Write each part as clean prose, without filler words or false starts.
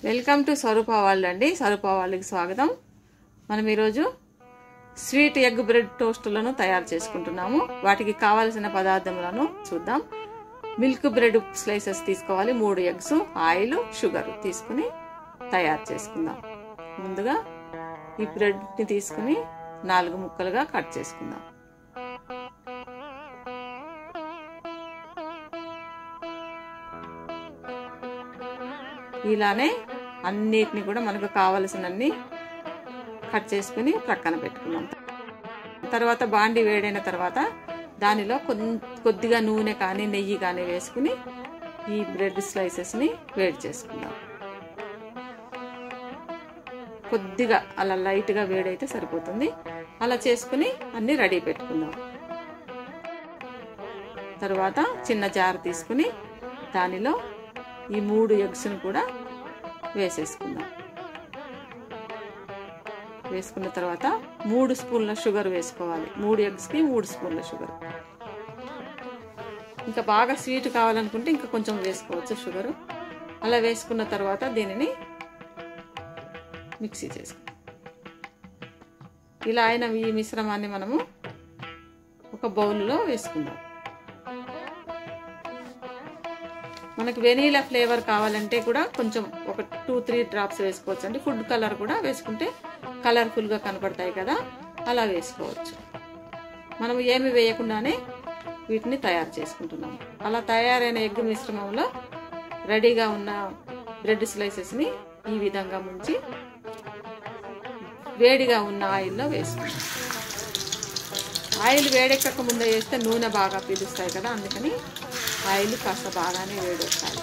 Welcome to Swaroopa world అండి. స్వరూప వరల్డ్కి స్వాగతం. మనం ఈరోజు స్వీట్ ఎగ్ బ్రెడ్ టోస్టులను తయారు చేసుకుంటున్నాము. వాటికి కావాల్సిన పదార్థములను చూద్దాం. మిల్క్ బ్రెడ్ స్లైసెస్ తీసుకోవాలి, 3 ఎగ్స్, ఆయిల్, షుగర్ తీసుకుని తయారు చేసుకుందాం. ముందుగా ఈ బ్రెడ్ని తీసుకుని 4 ముక్కలుగా కట్ చేసుకుందాం. ఇలానే అన్నిటిని కూడా మనకు కావలసినన్ని కట్ చేసుకుని ప్రక్కన పెట్టుకున్నాం. తర్వాత బాండి వేడైన తర్వాత దానిలో కొద్దిగా నూనె కానీ నెయ్యి కానీ వేసుకుని ఈ బ్రెడ్ స్లైసెస్ని వేడి చేసుకుందాం. కొద్దిగా అలా లైట్గా వేడైతే సరిపోతుంది. అలా చేసుకుని అన్ని రెడీ పెట్టుకుందాం. తర్వాత చిన్న జార్ తీసుకుని దానిలో ఈ 3 ఎగ్స్ని కూడా వేసేసుకుందాం. వేసుకున్న తర్వాత 3 స్పూన్ల షుగర్ వేసుకోవాలి. 3 ఎగ్స్కి 3 స్పూన్ల షుగర్. ఇంకా బాగా స్వీట్ కావాలనుకుంటే ఇంకా కొంచెం వేసుకోవచ్చు షుగరు. అలా వేసుకున్న తర్వాత దీనిని మిక్సీ చేసుకుందాం. ఇలా అయిన ఈ మిశ్రమాన్ని మనము ఒక బౌల్లో వేసుకుందాం. మనకి వెనీలా ఫ్లేవర్ కావాలంటే కూడా కొంచెం ఒక 2-3 డ్రాప్స్ వేసుకోవచ్చు అండి. ఫుడ్ కలర్ కూడా వేసుకుంటే కలర్ఫుల్గా కనపడతాయి కదా, అలా వేసుకోవచ్చు. మనం ఏమి వేయకుండానే వీటిని తయారు చేసుకుంటున్నాము. అలా తయారైన ఎగ్ మిశ్రమంలో రెడీగా ఉన్న బ్రెడ్ స్లైసెస్ని ఈ విధంగా ముంచి వేడిగా ఉన్న ఆయిల్లో వేసుకుంటాం. ఆయిల్ వేడెక్కక ముందే వేస్తే నూనె బాగా పీలుస్తాయి కదా, అందుకని ఆయిల్ కాస్త బాగానే వేడెక్కాలి.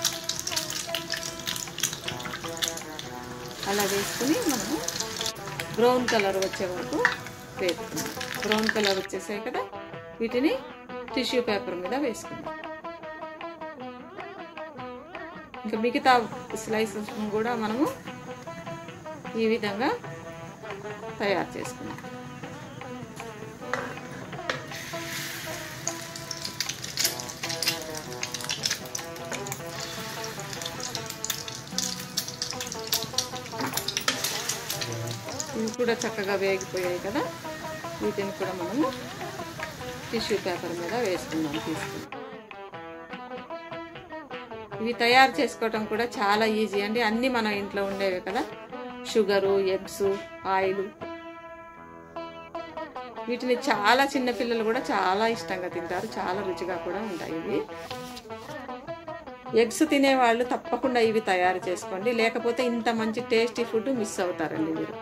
అలా వేసుకుని మనము బ్రౌన్ కలర్ వచ్చే వరకు వేసుకుందాం. బ్రౌన్ కలర్ వచ్చేసాయి కదా, వీటిని టిష్యూ పేపర్ మీద వేసుకుందాం. ఇంకా మిగతా స్లైసెస్ కూడా మనము ఈ విధంగా తయారు చేసుకుందాం. ఇవి కూడా చక్కగా వేగిపోయాయి కదా, వీటిని కూడా మనము టిష్యూ పేపర్ మీద వేసుకుందాం. తీసుకుని ఇవి తయారు చేసుకోవటం కూడా చాలా ఈజీ అండి. అన్నీ మన ఇంట్లో ఉండేవి కదా, షుగరు, ఎగ్స్, ఆయిల్. వీటిని చాలా చిన్నపిల్లలు కూడా చాలా ఇష్టంగా తింటారు. చాలా రుచిగా కూడా ఉంటాయి ఇవి. ఎగ్స్ తినేవాళ్ళు తప్పకుండా ఇవి తయారు చేసుకోండి, లేకపోతే ఇంత మంచి టేస్టీ ఫుడ్ మిస్ అవుతారండి మీరు.